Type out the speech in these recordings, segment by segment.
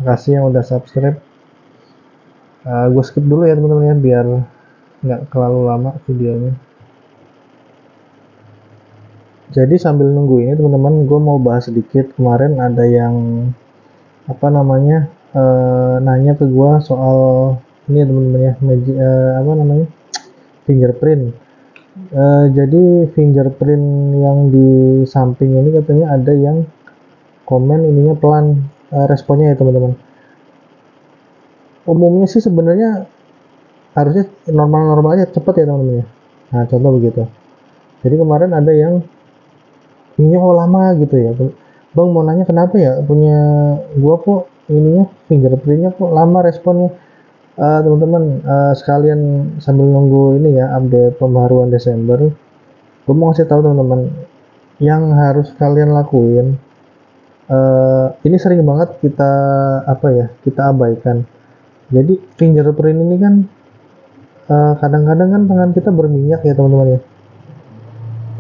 Makasih yang udah subscribe. Gue skip dulu ya teman-teman ya, biar nggak terlalu lama videonya. Jadi sambil nunggu ini teman-teman, gue mau bahas sedikit. Kemarin ada yang apa namanya nanya ke gue soal ini ya teman-teman ya, apa namanya, fingerprint. Jadi fingerprint yang di samping ini katanya ada yang komen ininya pelan, responnya ya teman-teman. Umumnya sih sebenarnya harusnya normal-normal aja, cepet ya teman-teman ya. Nah contoh begitu. Jadi kemarin ada yang ininya kok lama gitu ya bang, mau nanya kenapa ya punya gua kok ininya fingerprintnya kok lama responnya. Teman-teman, sekalian sambil nunggu ini ya update pembaruan Desember, gua mau ngasih tahu teman-teman yang harus kalian lakuin. Ini sering banget kita apa ya, kita abaikan. Jadi fingerprint ini kan kadang-kadang kan tangan kita berminyak ya teman-teman ya,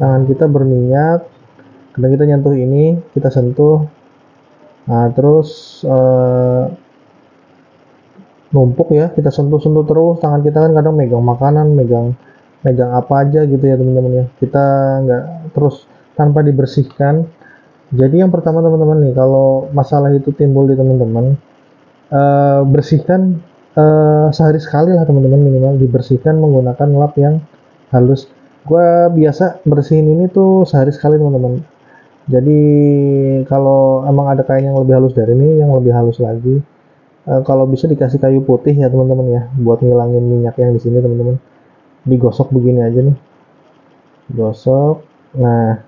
tangan kita berminyak, kadang kita nyentuh ini, kita sentuh, nah terus numpuk ya, kita sentuh-sentuh terus, tangan kita kan kadang megang makanan, megang megang apa aja gitu ya teman-teman ya, kita nggak terus tanpa dibersihkan. Jadi yang pertama teman-teman nih, kalau masalah itu timbul di teman-teman, bersihkan sehari sekali lah teman-teman, minimal dibersihkan menggunakan lap yang halus. Gua biasa bersihin ini tuh sehari sekali teman-teman. Jadi kalau emang ada kain yang lebih halus dari ini, yang lebih halus lagi, kalau bisa dikasih kayu putih ya teman-teman ya, buat ngilangin minyak yang di sini teman-teman. Digosok begini aja nih, gosok. Nah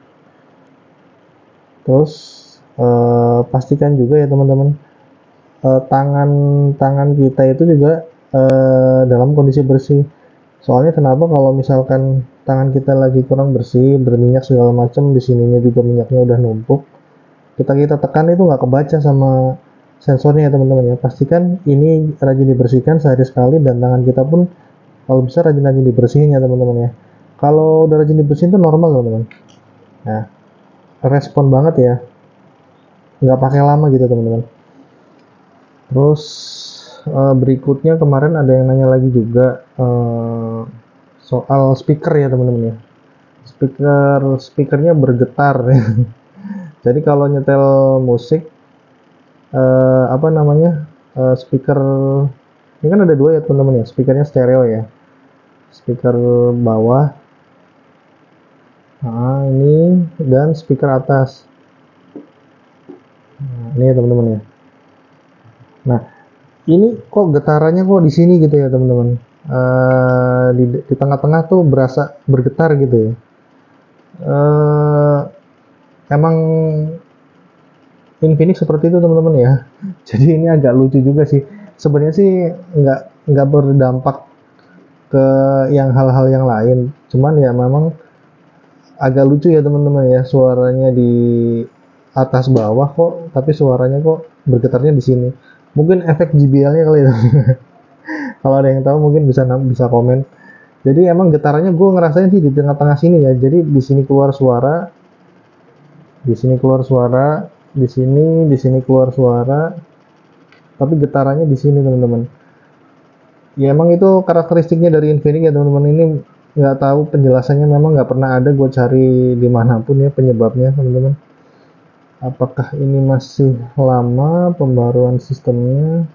terus pastikan juga ya teman-teman, tangan tangan kita itu juga dalam kondisi bersih. Soalnya kenapa, kalau misalkan tangan kita lagi kurang bersih, berminyak segala macam, di sininya juga minyaknya udah numpuk, kita tekan itu nggak kebaca sama sensornya ya teman-teman ya. Pastikan ini rajin dibersihkan sehari sekali, dan tangan kita pun kalau bisa rajin-rajin dibersihin ya teman-teman ya. Kalau udah rajin dibersihin itu normal teman-teman. Nah respon banget ya, nggak pakai lama gitu teman-teman. Terus berikutnya kemarin ada yang nanya lagi juga soal speaker ya teman-teman ya. Speakernya bergetar ya. Jadi kalau nyetel musik, apa namanya, speaker ini kan ada dua ya teman-teman ya, speakernya stereo ya, speaker bawah, nah ini, dan speaker atas. Nah, ini ya teman-teman ya. Nah ini kok getarannya kok di sini gitu ya teman-teman, di tengah-tengah tuh berasa bergetar gitu ya. Emang Infinix seperti itu teman-teman ya. Jadi ini agak lucu juga sih. Sebenarnya sih nggak berdampak ke yang hal-hal yang lain. Cuman ya memang agak lucu ya teman-teman ya, suaranya di atas bawah kok, tapi suaranya kok bergetarnya di sini. Mungkin efek JBL-nya kali ya. Kalau ada yang tahu mungkin bisa komen. Jadi emang getarannya gue ngerasain sih di tengah-tengah sini ya. Jadi di sini keluar suara, di sini keluar suara, di sini keluar suara, tapi getarannya di sini teman-teman. Ya emang itu karakteristiknya dari Infinix ya teman-teman. Ini nggak tahu penjelasannya, memang nggak pernah ada gue cari dimanapun ya penyebabnya teman-teman. Apakah ini masih lama pembaruan sistemnya?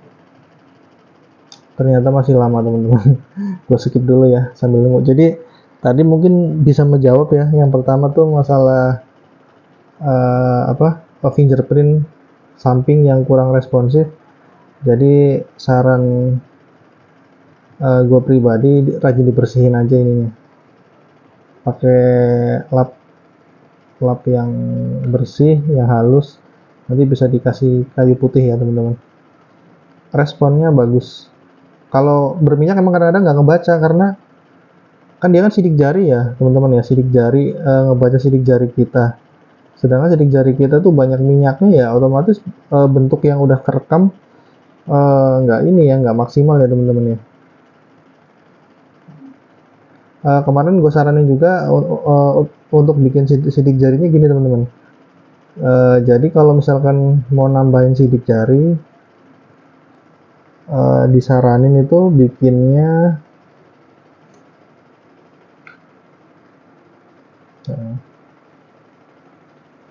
Ternyata masih lama teman-teman. Gue skip dulu ya sambil nunggu. Jadi tadi mungkin bisa menjawab ya. Yang pertama tuh masalah apa, fingerprint samping yang kurang responsif. Jadi saran gue pribadi, rajin dibersihin aja ininya, pakai lap yang bersih, yang halus. Nanti bisa dikasih kayu putih ya teman-teman. Responnya bagus. Kalau berminyak emang kadang-kadang nggak ngebaca, karena kan dia kan sidik jari ya teman-teman ya, sidik jari, ngebaca sidik jari kita. Sedangkan sidik jari kita tuh banyak minyaknya ya, otomatis bentuk yang udah kerekam nggak ini ya, nggak maksimal ya teman-teman ya. Kemarin gue saranin juga untuk bikin sidik jarinya gini teman-teman. Jadi kalau misalkan mau nambahin sidik jari, disaranin itu bikinnya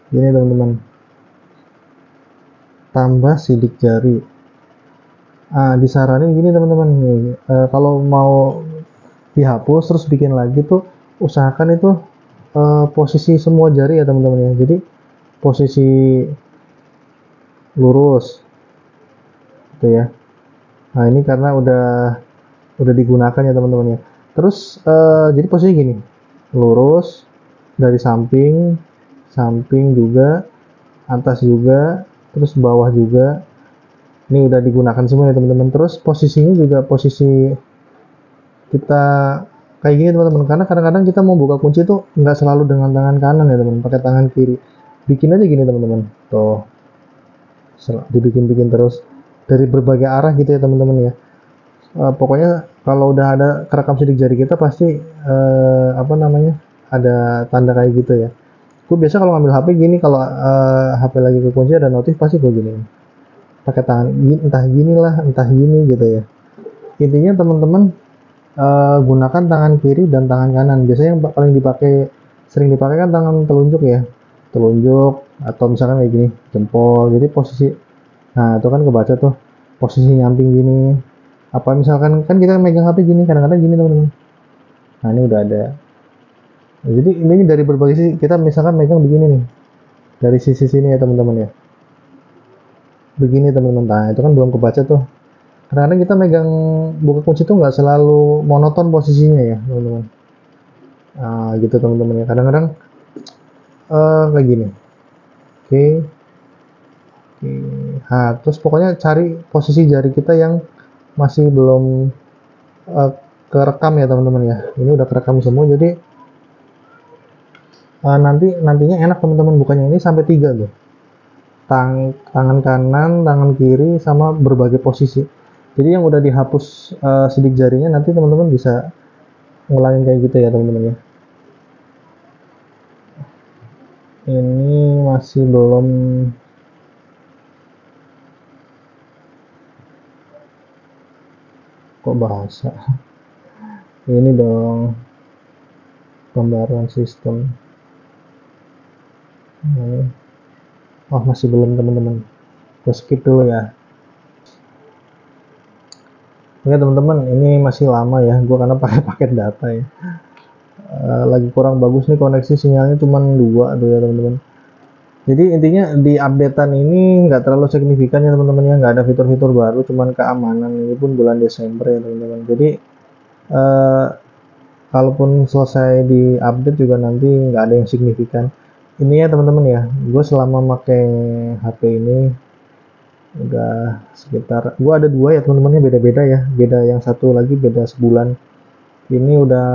gini teman-teman, tambah sidik jari. Disaranin gini teman-teman nih, kalau mau dihapus terus bikin lagi tuh usahakan itu posisi semua jari ya teman-teman ya. Jadi posisi lurus gitu ya. Nah ini karena udah digunakan ya teman-teman ya. Terus jadi posisi gini, lurus dari samping, samping juga, atas juga, terus bawah juga. Ini udah digunakan semua ya teman-teman. Terus posisinya juga posisi kita kayak gini teman-teman, karena kadang-kadang kita mau buka kunci itu nggak selalu dengan tangan kanan ya teman, pakai tangan kiri. Bikin aja gini teman-teman, tuh dibikin-bikin terus dari berbagai arah gitu ya teman-teman ya. Pokoknya kalau udah ada kerekam sidik jari kita pasti apa namanya, ada tanda kayak gitu ya. Gue biasa kalau ngambil HP gini, kalau HP lagi kekunci ada notif pasti gue gini pakai tangan, entah gini lah entah gini gitu ya. Intinya teman-teman gunakan tangan kiri dan tangan kanan. Biasanya yang paling sering dipakai kan tangan telunjuk ya, telunjuk atau misalkan kayak gini jempol. Jadi posisi, nah itu kan kebaca tuh posisi nyamping gini. Apa misalkan kan kita megang HP gini, kadang-kadang gini teman-teman. Nah ini udah ada. Nah, jadi ini dari berbagai sisi, kita misalkan megang begini nih, dari sisi sini ya teman-teman ya, begini teman-teman. Nah itu kan belum kebaca tuh. Kadang-kadang kita megang buka kunci tuh nggak selalu monoton posisinya ya teman-teman. Nah gitu teman-teman ya, kadang-kadang kayak gini. Oke, oke. Nah terus pokoknya cari posisi jari kita yang masih belum kerekam ya teman-teman ya. Ini udah kerekam semua, jadi nantinya enak teman-teman bukanya. Ini sampai 3 tuh, tangan kanan, tangan kiri, sama berbagai posisi. Jadi yang udah dihapus sidik jarinya, nanti teman-teman bisa ngulangin kayak gitu ya teman-teman ya. Ini masih belum, kok bahasa ini dong, pembaruan sistem. Ini masih belum teman-teman, gue skip dulu ya. Oke teman-teman, ini masih lama ya, gue karena pakai paket data ya. Lagi kurang bagus nih koneksi, sinyalnya cuma 2 tuh ya teman-teman. Jadi intinya di updatean ini nggak terlalu signifikan ya teman-teman ya, nggak ada fitur-fitur baru, cuman keamanan. Ini pun bulan Desember ya teman-teman. Jadi kalaupun selesai di update juga nanti nggak ada yang signifikan. Ini ya teman-teman ya, gue selama pakai HP ini udah sekitar, gue ada 2 ya teman-temannya, beda-beda ya, beda yang satu lagi beda sebulan. Ini udah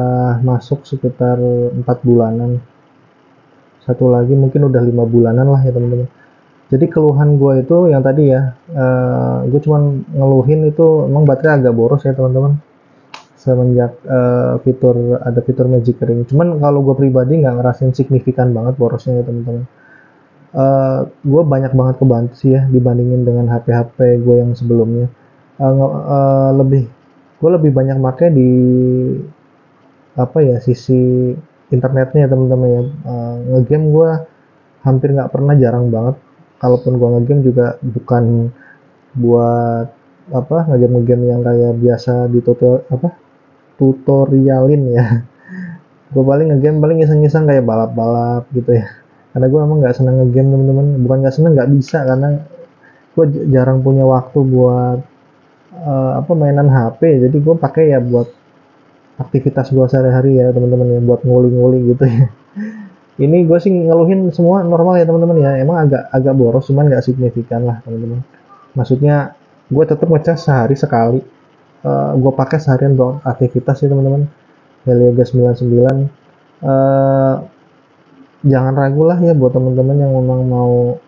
masuk sekitar 4 bulanan, satu lagi mungkin udah 5 bulanan lah ya teman-teman. Jadi keluhan gue itu yang tadi ya, gue cuman ngeluhin itu emang baterai agak boros ya teman-teman, semenjak ada fitur magic ring. Cuman kalau gue pribadi nggak ngerasain signifikan banget borosnya ya teman-teman. Gue banyak banget kebantu sih ya dibandingin dengan HP-HP gue yang sebelumnya. Gue lebih banyak pakai di apa ya, sisi internetnya ya teman-teman ya. Ngegame gue hampir nggak pernah, jarang banget. Kalaupun gue ngegame juga bukan buat apa, ngegame yang kayak biasa di tutorialin ya. Gue paling ngegame paling iseng-iseng kayak balap-balap gitu ya, karena gue emang nggak seneng ngegame teman-teman. Bukan nggak seneng, nggak bisa, karena gue jarang punya waktu buat mainan HP. Jadi gue pakai ya buat aktivitas gue sehari-hari ya teman-teman ya, buat nguli-nguli gitu ya. Ini gue sih ngeluhin semua normal ya teman-teman ya, emang agak boros cuman nggak signifikan lah teman-teman. Maksudnya gue tetap ngecas sehari sekali, gue pakai seharian buat aktivitas ya teman-teman. Helio Gas 99, jangan ragu lah ya buat teman-teman yang memang mau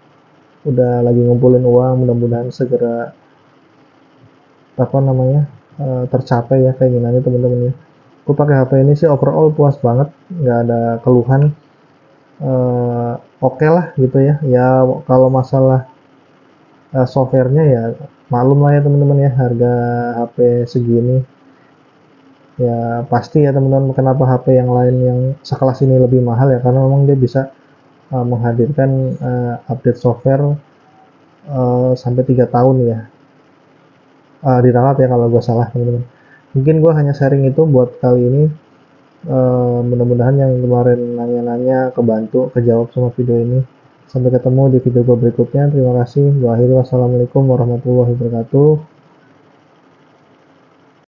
udah lagi ngumpulin uang, mudah-mudahan segera apa namanya tercapai ya keinginannya teman-teman ya. Gue pakai HP ini sih overall puas banget, nggak ada keluhan. Oke lah gitu ya. Ya kalau masalah softwarenya ya Maklum lah ya teman-teman ya, harga HP segini ya pasti ya teman-teman, kenapa HP yang lain yang sekelas ini lebih mahal ya, karena memang dia bisa menghadirkan update software sampai 3 tahun ya, diralat ya kalau gue salah teman-teman. Mungkin gue hanya sharing itu buat kali ini. Mudah-mudahan yang kemarin nanya-nanya kebantu, kejawab sama video ini. Sampai ketemu di video gue berikutnya. Terima kasih. Gue akhiri, wassalamualaikum warahmatullahi wabarakatuh.